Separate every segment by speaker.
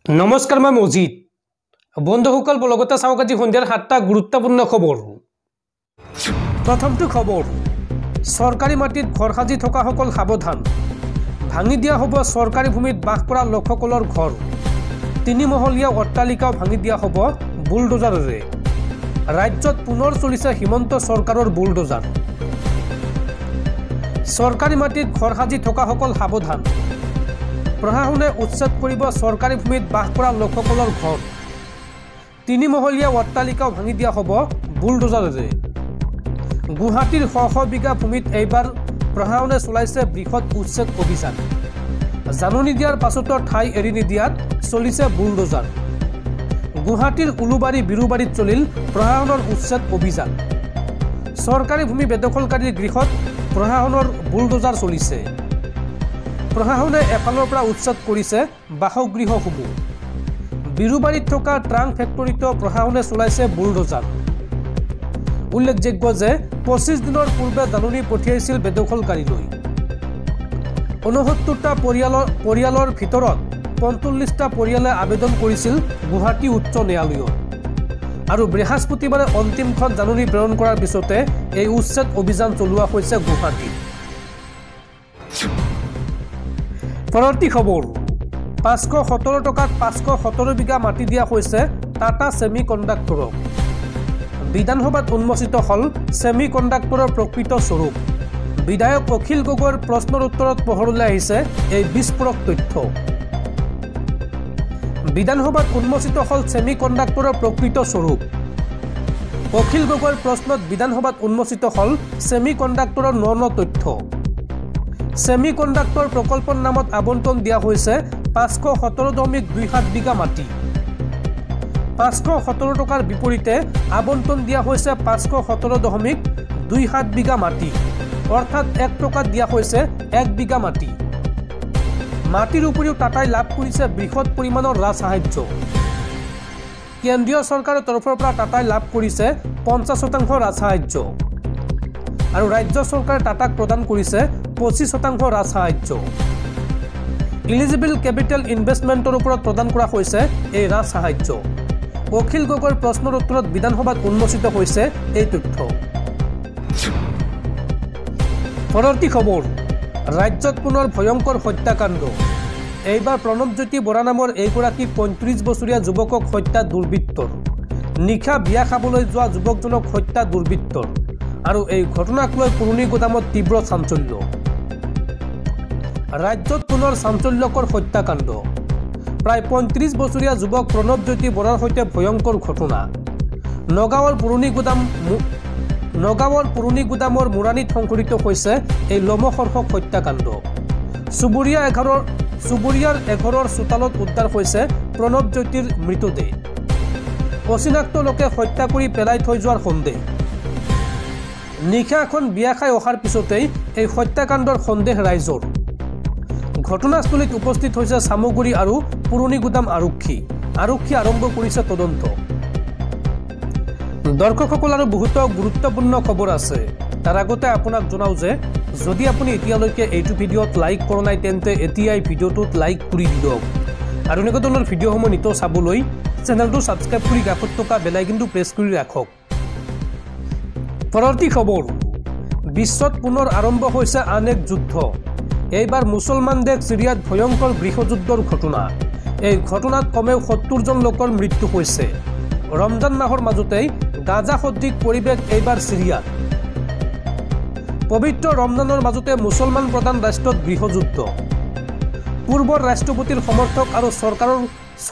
Speaker 1: नमस्कार मैं मजिद बंधुসকল बलगते चाওক আজি সন্ধিয়াৰ 7টা গুৰুত্বপূৰ্ণ খবৰ। প্ৰথমটো খবৰ, চৰকাৰী মাটিত ঘৰ সাজি থকা সকল সাৱধান, ভাঙি দিয়া হ'ব চৰকাৰী ভূমিত বাস কৰা লোকসকলৰ ঘৰ। তিনিমহলীয়া অট্টালিকাও ভাঙি দিয়া হ'ব বুলডোজাৰেৰে। ৰাজ্যত পুনৰ চলিছে হিমন্ত চৰকাৰৰ বুলডোজাৰ। চৰকাৰী মাটিত ঘৰ সাজি থকা সকল সাৱধান, প্ৰশাসনে উচ্ছেদ কৰিব চৰকাৰী ভূমিত বাস কৰা লোকসকলৰ ঘৰ। তিনিমহলীয়া অট্টালিকাও ভাঙি দিয়া হ'ব বুলডোজাৰেৰে। গুৱাহাটীৰ শ বিঘা ভূমিত এইবাৰ প্ৰশাসনে চলাইছে বৃহৎ উচ্ছেদ অভিযান। জাননী দিয়াৰ পাছতো ঠাই এৰি নিদিয়াত চলিছে বুলডোজাৰ। গুৱাহাটীৰ উলুবাৰী বিৰুবাৰীত চলিল প্ৰশাসনৰ উচ্ছেদ অভিযান। চৰকাৰী ভূমি বেদখলকাৰীৰ গৃহত প্ৰশাসনৰ বুলডোজাৰ চলিছে। প্ৰশাসনে এফালৰ পৰা উচ্ছেদ কৰিছে বাসগৃহসমূহ। বিৰুবাৰীত থকা ট্ৰাংক ফেক্টৰীতো প্ৰশাসনে চলাইছে বুলডোজাৰ। উল্লেখযোগ্য যে 25 দিনৰ পূৰ্বে জাননী পঠিয়াইছিল বেদখলকাৰীলৈ। 69টা পৰিয়ালৰ ভিতৰত 45টা পৰিয়ালে আবেদন কৰিছিল গুৱাহাটী উচ্চ ন্যায়ালয়ত। আৰু বৃহস্পতিবাৰে অন্তিমখন জাননী প্ৰেৰণ কৰাৰ পিছতে এই উচ্ছেদ অভিযান চলোৱা হৈছে গুৱাহাটীত। পৰৱৰ্তী খবৰ, 517 টকাত 517 বিঘা মাটি দিয়া হৈছে টাটা ছেমি কণ্ডাক্টৰক। বিধানসভাত উন্মোচিত হ'ল ছেমি কণ্ডাক্টৰৰ প্ৰকৃত স্বৰূপ। বিধায়ক অখিল গগৈৰ প্ৰশ্নৰ উত্তৰত পোহৰলৈ আহিছে এই বিস্ফোৰক তথ্য। বিধানসভাত উন্মোচিত হ'ল ছেমি কণ্ডাক্টৰৰ প্ৰকৃত স্বৰূপ। অখিল গগৈৰ প্ৰশ্নত বিধানসভাত উন্মোচিত হ'ল ছেমি কণ্ডাক্টৰৰ ন তথ্য। ছেমি কণ্ডাক্টৰ প্ৰকল্পৰ নামত আবণ্টন দিয়া হৈছে 517.27 বিঘা মাটি। 517 টকাৰ বিপৰীতে আবণ্টন দিয়া হৈছে 517.27 বিঘা মাটি, অৰ্থাৎ 1 টকাত দিয়া হৈছে 1 বিঘা মাটি। মাটিৰ উপৰিও টাটাই লাভ কৰিছে বৃহৎ পৰিমাণৰ ৰাজসাহায্য। কেন্দ্ৰীয় চৰকাৰৰ তৰফৰ পৰা টাটাই লাভ কৰিছে 50% ৰাজসাহায্য আৰু ৰাজ্য চৰকাৰে টাটাক প্ৰদান কৰিছে 25% ৰাজসাহায্য। ইলিজিবল কেপিটেল ইনভেষ্টমেণ্টৰ ওপৰত প্ৰদান কৰা হৈছে এই ৰাজসাহায্য। অখিল গগৈৰ প্ৰশ্নৰ উত্তৰত বিধানসভাত উন্মোচিত হৈছে এই তথ্য। পৰৱৰ্তী খবৰ, ৰাজ্যত পুনৰ ভয়ংকৰ হত্যাকাণ্ড। এইবাৰ প্ৰণৱজ্যোতি বৰা নামৰ এইগৰাকী 35 বছৰীয়া যুৱকক হত্যা দুৰ্বৃত্তৰ। নিশা বিয়া খাবলৈ যোৱা যুৱকজনক হত্যা দুৰ্বৃত্তৰ। আৰু এই ঘটনাক লৈ পুৰণি গুদামত তীব্ৰ চাঞ্চল্য। ৰাজ্যত পুনৰ চাঞ্চল্যকৰ হত্যাকাণ্ড। প্ৰায় 35 বছৰীয়া যুৱক প্ৰণৱজ্যোতি বৰাৰ সৈতে ভয়ংকৰ ঘটনা। নগাঁৱৰ পুৰণি গুদামৰ মুৰাণীত সংঘটিত হৈছে এই লোমহৰ্ষক হত্যাকাণ্ড। চুবুৰীয়াৰ এঘৰৰ চোতালত উদ্ধাৰ হৈছে প্ৰণৱজ্যোতিৰ মৃতদেহ। অচিনাক্ত লোকে হত্যা কৰি পেলাই থৈ যোৱাৰ সন্দেহ। নিশা এখন বিয়া খাই অহাৰ পিছতেই এই হত্যাকাণ্ডৰ সন্দেহ ৰাইজৰ। ঘটনাস্থলীত উপস্থিত হৈছে চামগুৰি আৰু পুৰণি গুদাম আৰক্ষী আৰম্ভ কৰিছে তদন্ত। দৰ্শকসকল, আৰু বহুতো গুৰুত্বপূৰ্ণ খবৰ আছে। তাৰ আগতে আপোনাক জনাওঁ যে যদি আপুনি এতিয়ালৈকে এইটো ভিডিঅ'ত লাইক কৰা নাই তেন্তে এতিয়াই ভিডিঅ'টোত লাইক কৰি দিয়ক। আৰু এনেকুৱা ধৰণৰ ভিডিঅ'সমূহ নিতৌ চাবলৈ চেনেলটো ছাবস্ক্ৰাইব কৰি কাষত থকা বেল আইকনটো প্ৰেছ কৰি ৰাখক। পৰৱৰ্তী খবৰ, বিশ্বত পুনৰ আৰম্ভ হৈছে আন এক যুদ্ধ। এইবাৰ মুছলমান দেশ চিৰিয়াত ভয়ংকৰ গৃহযুদ্ধৰ ঘটনা। এই ঘটনাত কমেও 70 জন লোকৰ মৃত্যু হৈছে। ৰমজান মাহৰ মাজতেই গাজা সদৃশ পৰিৱেশ এইবাৰ চিৰিয়াত। পবিত্ৰ ৰমজানৰ মাজতে মুছলমান প্ৰধান ৰাষ্ট্ৰত গৃহযুদ্ধ। পূৰ্বৰ ৰাষ্ট্ৰপতিৰ সমৰ্থক আৰু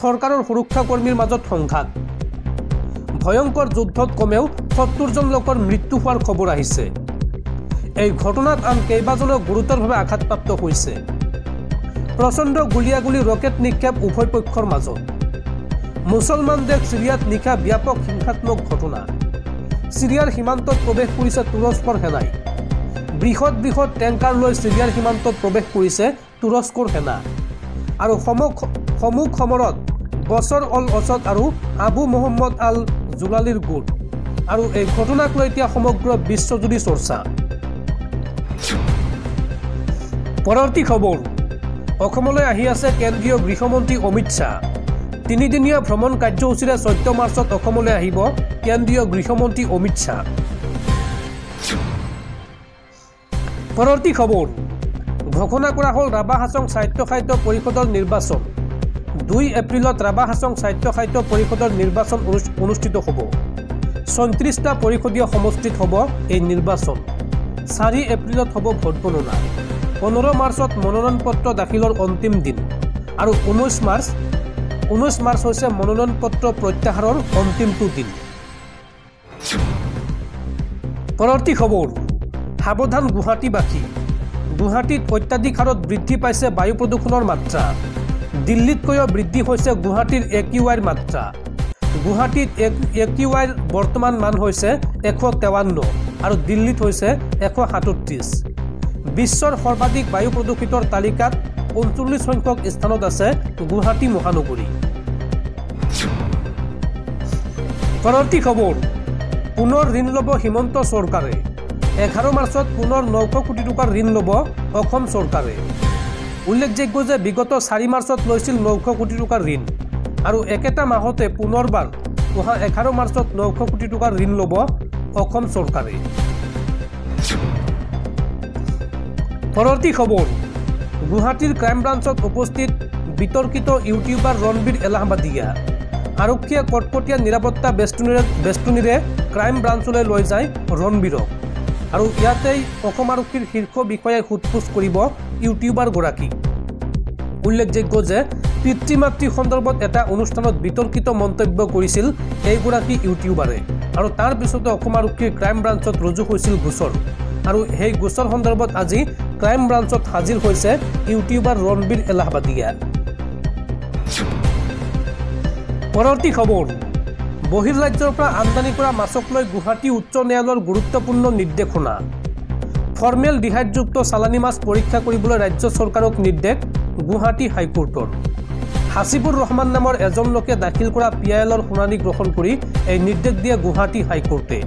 Speaker 1: চৰকাৰৰ সুৰক্ষাকৰ্মীৰ মাজত সংঘাত। ভয়ংকৰ যুদ্ধত কমেও 70 জন লোকৰ মৃত্যু হোৱাৰ খবৰ আহিছে। এই ঘটনাত আন কেইবাজনো গুৰুতৰভাৱে আঘাতপ্ৰাপ্ত হৈছে। প্ৰচণ্ড গুলীয়াগুলী ৰকেট নিক্ষেপ উভয় পক্ষৰ মাজত। মুছলমান দেশ চিৰিয়াত নিশা ব্যাপক হিংসাত্মক ঘটনা। চিৰিয়াৰ সীমান্তত প্ৰৱেশ কৰিছে তুৰস্কৰ সেনাই। বৃহৎ টেংকাৰ লৈ চিৰিয়াৰ সীমান্তত প্ৰৱেশ কৰিছে তুৰস্কৰ সেনা। আৰু সমুখ সমৰত বছৰ অল অছদ আৰু আবু মহম্মদ আল জুলালিৰ গোট। আৰু এই ঘটনাক লৈ এতিয়া সমগ্ৰ বিশ্বজুৰি চৰ্চা। পৰৱৰ্তী খবৰ, অসমলৈ আহি আছে কেন্দ্ৰীয় গৃহমন্ত্ৰী অমিত শ্বাহ। তিনিদিনীয়া ভ্ৰমণ কাৰ্যসূচীৰে 14 মাৰ্চত অসমলৈ আহিব কেন্দ্ৰীয় গৃহমন্ত্ৰী অমিত শ্বাহ। পৰৱৰ্তী খবৰ, ঘোষণা কৰা হ'ল ৰাভা হাছং স্বায়ত্তশাসিত পৰিষদৰ নিৰ্বাচন। 2 এপ্ৰিলত ৰাভা হাছং স্বায়ত্তশাসিত পৰিষদৰ নিৰ্বাচন অনুষ্ঠিত হ'ব। 34টা পৰিষদীয় সমষ্টিত হ'ব এই নিৰ্বাচন। 4 এপ্ৰিলত হ'ব ভোট গণনা। 15 মাৰ্চত মনোনয়ন পত্ৰ দাখিলৰ অন্তিম দিন আৰু 19 মাৰ্চ হৈছে মনোনয়ন পত্ৰ প্ৰত্যাহাৰৰ অন্তিমটো দিন। পৰৱৰ্তী খবৰ, সাৱধান গুৱাহাটীবাসী। গুৱাহাটীত অত্যাধিক হাৰত বৃদ্ধি পাইছে বায়ু প্ৰদূষণৰ মাত্ৰা। দিল্লীতকৈও বৃদ্ধি হৈছে গুৱাহাটীৰ AQIৰ মাত্ৰা। গুৱাহাটীত AQIৰ বৰ্তমান মান হৈছে 153 আৰু দিল্লীত হৈছে 137। বিশ্বৰ সৰ্বাধিক বায়ু প্ৰদূষিতৰ তালিকাত 39 সংখ্যক স্থানত আছে গুৱাহাটী মহানগৰী। পৰৱৰ্তী খবৰ, পুনৰ ঋণ ল'ব হিমন্ত চৰকাৰে। 11 মাৰ্চত পুনৰ 900 কোটি টকাৰ ঋণ ল'ব অসম চৰকাৰে। উল্লেখযোগ্য যে বিগত 4 মাৰ্চত লৈছিল 900 কোটি টকাৰ ঋণ আৰু একেটা মাহতে পুনৰবাৰ 11 মাৰ্চত 900 কোটি টকাৰ ঋণ ল'ব অসম চৰকাৰে। পৰৱৰ্তী খবৰ, গুৱাহাটীৰ ক্ৰাইম ব্ৰাঞ্চত উপস্থিত বিতৰ্কিত ইউটিউবাৰ ৰণবীৰ এলাহাবাদীয়া। আৰক্ষীয়ে কটকটীয়া নিৰাপত্তা বেষ্টনীৰে ক্ৰাইম ব্ৰাঞ্চলৈ লৈ যায় ৰণবীৰক আৰু ইয়াতেই অসম আৰক্ষীৰ শীৰ্ষ বিষয়াই সোধপোছ কৰিব ইউটিউবাৰগৰাকীক। উল্লেখযোগ্য যে পিতৃ মাতৃ সন্দৰ্ভত এটা অনুষ্ঠানত বিতৰ্কিত মন্তব্য কৰিছিল এইগৰাকী ইউটিউবাৰে আৰু তাৰ পিছতে অসম আৰক্ষীৰ ক্ৰাইম ব্ৰাঞ্চত ৰুজু হৈছিল গোচৰ আৰু সেই গোচৰ সন্দৰ্ভত আজি ক্ৰাইম ব্ৰাঞ্চত হাজিৰ হৈছে ইউটিউবাৰ ৰণবীৰ এলাহাবাদীয়া। পৰৱৰ্তী খবৰ, বহিৰ্ৰাজ্যৰ পৰা আমদানি কৰা মাছক লৈ গুৱাহাটী উচ্চ ন্যায়ালয়ৰ গুৰুত্বপূৰ্ণ নিৰ্দেশনা। ফৰ্মেল ডিহাইডযুক্ত চালানী মাছ পৰীক্ষা কৰিবলৈ ৰাজ্য চৰকাৰক নিৰ্দেশ গুৱাহাটী হাইকোৰ্টৰ। হাছিবুৰ ৰহমান নামৰ এজন লোকে দাখিল কৰা PILৰ শুনানি গ্ৰহণ কৰি এই নিৰ্দেশ দিয়ে গুৱাহাটী হাইকোৰ্টে।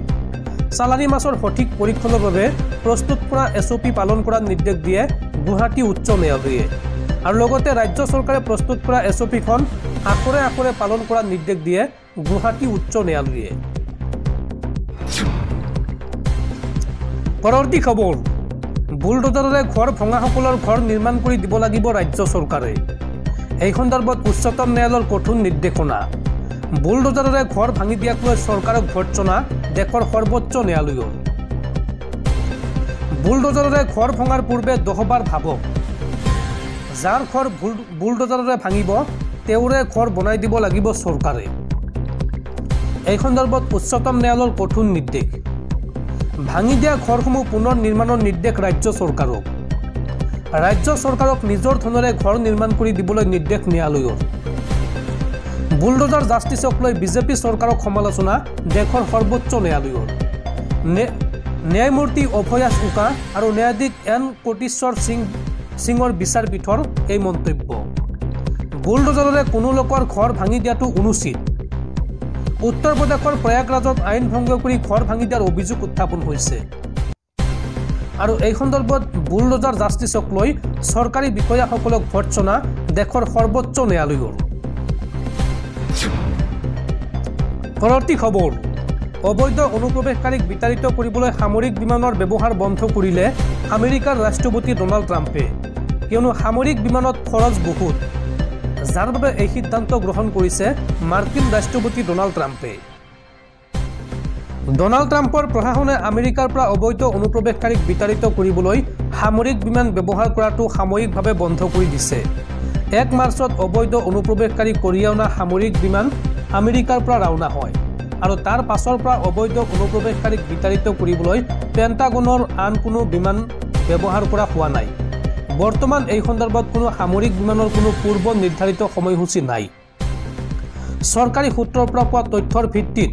Speaker 1: চালানী মাছৰ সঠিক পৰীক্ষণৰ বাবে প্ৰস্তুত কৰা SOP পালন কৰাৰ নিৰ্দেশ দিয়ে গুৱাহাটী উচ্চ ন্যায়ালয়ে আৰু লগতে ৰাজ্য চৰকাৰে প্ৰস্তুত কৰা SOPখন আখৰে আখৰে পালন কৰাৰ নিৰ্দেশ দিয়ে গুৱাহাটী উচ্চ ন্যায়ালয়ে। পৰৱৰ্তী খবৰ, বুলডোজাৰেৰে ঘৰ ভঙাসকলৰ ঘৰ নিৰ্মাণ কৰি দিব লাগিব ৰাজ্য চৰকাৰে। এই সন্দৰ্ভত উচ্চতম ন্যায়ালয়ৰ কঠোৰ নিৰ্দেশনা। বুলডোজাৰেৰে ঘৰ ভাঙি দিয়াক লৈ চৰকাৰক ভৰ্ৎসনা দেশৰ সৰ্বোচ্চ ন্যায়ালয়ৰ। বুলডোজাৰেৰে ঘৰ ভঙাৰ পূৰ্বে 10 বাৰ ভাবক। যাৰ ঘৰ বুলডোজাৰেৰে ভাঙিব তেওঁৰে ঘৰ বনাই দিব লাগিব চৰকাৰে। এই সন্দৰ্ভত উচ্চতম ন্যায়ালয়ৰ কঠোৰ নিৰ্দেশ। ভাঙি দিয়া ঘৰসমূহ পুনৰ নিৰ্মাণৰ নিৰ্দেশ ৰাজ্য চৰকাৰক। ৰাজ্য চৰকাৰক নিজৰ ধনেৰে ঘৰ নিৰ্মাণ কৰি দিবলৈ নিৰ্দেশ ন্যায়ালয়ৰ। বুলডোজাৰ জাষ্টিছক লৈ বিজেপি চৰকাৰক সমালোচনা দেশৰ সৰ্বোচ্চ ন্যায়ালয়ৰ। ন্যায়মূৰ্তি অভয়াস উকা আৰু ন্যায়াধীশ N কোটেশ্বৰ সিঙৰ বিচাৰপীঠৰ এই মন্তব্য। বুলডোজাৰেৰে কোনো লোকৰ ঘৰ ভাঙি দিয়াটো অনুচিত। উত্তৰ প্ৰদেশৰ প্ৰয়াগৰাজত আইন ভংগ কৰি ঘৰ ভাঙি দিয়াৰ অভিযোগ উত্থাপন হৈছে আৰু এই সন্দৰ্ভত বুলডোজাৰ জাষ্টিছক লৈ চৰকাৰী বিষয়াসকলক ভৰ্ৎসনা দেশৰ সৰ্বোচ্চ ন্যায়ালয়ৰ। পৰৱৰ্তী খবৰ, অবৈধ অনুপ্ৰৱেশকাৰীক বিতাড়িত কৰিবলৈ সামৰিক বিমানৰ ব্যৱহাৰ বন্ধ কৰিলে আমেৰিকাৰ ৰাষ্ট্ৰপতি ডোনাল্ড ট্ৰাম্পে, কিয়নো সামৰিক বিমানত খৰচ বহুত, যাৰ বাবে এই সিদ্ধান্ত গ্ৰহণ কৰিছে মাৰ্কিন ৰাষ্ট্ৰপতি ডোনাল্ড ট্ৰাম্পে। ডোনাল্ড ট্ৰাম্পৰ প্ৰশাসনে আমেৰিকাৰ পৰা অবৈধ অনুপ্ৰৱেশকাৰীক বিতাড়িত কৰিবলৈ সামৰিক বিমান ব্যৱহাৰ কৰাটো সাময়িকভাৱে বন্ধ কৰি দিছে। 1 মাৰ্চত অবৈধ অনুপ্ৰৱেশকাৰী কঢ়িয়াই অনা সামৰিক বিমান আমেৰিকাৰ পৰা ৰাওনা হয় আৰু তাৰ পাছৰ পৰা অবৈধ অনুপ্ৰৱেশকাৰীক বিতাড়িত কৰিবলৈ পেণ্টাগনৰ আন কোনো বিমান ব্যৱহাৰ কৰা হোৱা নাই। বৰ্তমান এই সন্দৰ্ভত কোনো সামৰিক বিমানৰ কোনো পূৰ্ব নিৰ্ধাৰিত সময়সূচী নাই। চৰকাৰী সূত্ৰৰ পৰা পোৱা তথ্যৰ ভিত্তিত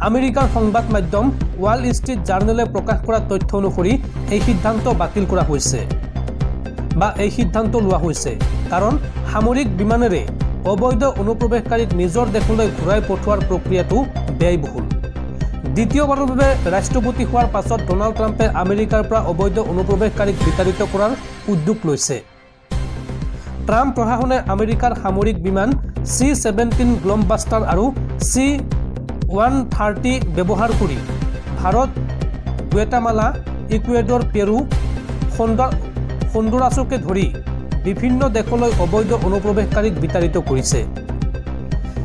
Speaker 1: আমেৰিকাৰ সংবাদ মাধ্যম ৱাল ষ্ট্ৰীট জাৰ্নেলে প্ৰকাশ কৰা তথ্য অনুসৰি এই সিদ্ধান্ত বাতিল কৰা হৈছে বা এই সিদ্ধান্ত লোৱা হৈছে কাৰণ সামৰিক বিমানেৰে অবৈধ অনুপ্ৰৱেশকাৰীক নিজৰ দেশলৈ ঘূৰাই পঠোৱাৰ প্ৰক্ৰিয়াটো ব্যয়বহুল। দ্বিতীয়বাৰৰ বাবে ৰাষ্ট্ৰপতি হোৱাৰ পাছত ডোনাল্ড ট্ৰাম্পে আমেৰিকাৰ পৰা অবৈধ অনুপ্ৰৱেশকাৰীক বিতাড়িত কৰাৰ উদ্যোগ লৈছে। ট্ৰাম্প প্ৰশাসনে আমেৰিকাৰ সামৰিক বিমান C-17 গ্লমবাষ্টাৰ আৰু C-130 ব্যৱহাৰ কৰি ভাৰত, গুৱেটামালা, ইকুৱেডৰ, পেৰু, হণ্ডুৰাছকে ধৰি বিভিন্ন দেশলৈ অবৈধ অনুপ্ৰৱেশকাৰীক বিতাড়িত কৰিছে।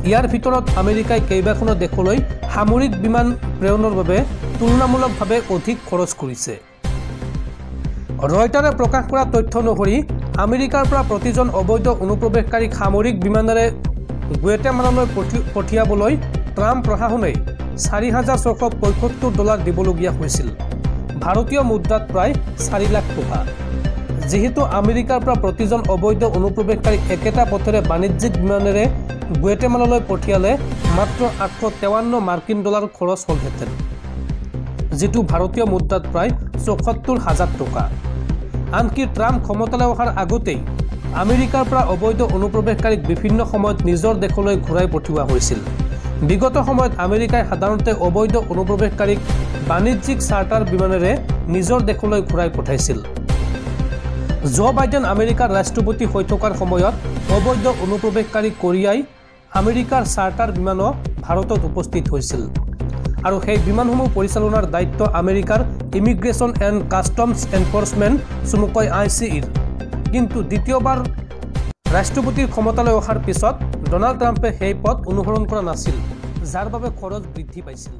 Speaker 1: ইয়াৰ ভিতৰত আমেৰিকাই কেইবাখনো দেশলৈ সামৰিক বিমান প্ৰেৰণৰ বাবে তুলনামূলকভাৱে অধিক খৰচ কৰিছে। ৰয়টাৰে প্ৰকাশ কৰা তথ্য অনুসৰি আমেৰিকাৰ পৰা প্ৰতিজন অবৈধ অনুপ্ৰৱেশকাৰীক সামৰিক বিমানেৰে গুৱেটামালালৈ পঠিয়াবলৈ ট্ৰাম্প প্ৰশাসনে $4,675 দিবলগীয়া হৈছিল, ভাৰতীয় মুদ্ৰাত প্ৰায় 4 লাখ টকা। যেহেতু আমেৰিকাৰ পৰা প্ৰতিজন অবৈধ অনুপ্ৰৱেশকাৰীক একেটা পথেৰে বাণিজ্যিক বিমানেৰে গুৱেটামালালৈ পঠিয়ালে মাত্ৰ $853 মাৰ্কিন খৰচ হ'লহেঁতেন, যিটো ভাৰতীয় মুদ্ৰাত প্ৰায় ৭৪,০০০ টকা। আনকি ট্ৰাম্প ক্ষমতালৈ অহাৰ আগতেই আমেৰিকাৰ পৰা অবৈধ অনুপ্ৰৱেশকাৰীক বিভিন্ন সময়ত নিজৰ দেশলৈ ঘূৰাই পঠিওৱা হৈছিল। বিগত সময়ত আমেৰিকাই সাধাৰণতে অবৈধ অনুপ্ৰৱেশকাৰীক বাণিজ্যিক চাৰ্টাৰ বিমানেৰে নিজৰ দেশলৈ ঘূৰাই পঠাইছিল। জো বাইডেন আমেৰিকাৰ ৰাষ্ট্ৰপতি হৈ থকাৰ সময়ত অবৈধ অনুপ্ৰৱেশকাৰী কঢ়িয়াই আমেৰিকাৰ চাৰ্টাৰ বিমানো ভাৰতত উপস্থিত হৈছিল আৰু সেই বিমানসমূহ পৰিচালনাৰ দায়িত্ব আমেৰিকাৰ ইমিগ্ৰেশ্যন এণ্ড কাষ্টমছ এনফৰ্চমেণ্ট চমুকৈ ICEৰ। কিন্তু দ্বিতীয়বাৰ ৰাষ্ট্ৰপতিৰ ক্ষমতালৈ অহাৰ পিছত ডনাল্ড ট্ৰাম্পে সেই পথ অনুসৰণ কৰা নাছিল, যাৰ বাবে খৰচ বৃদ্ধি পাইছিল।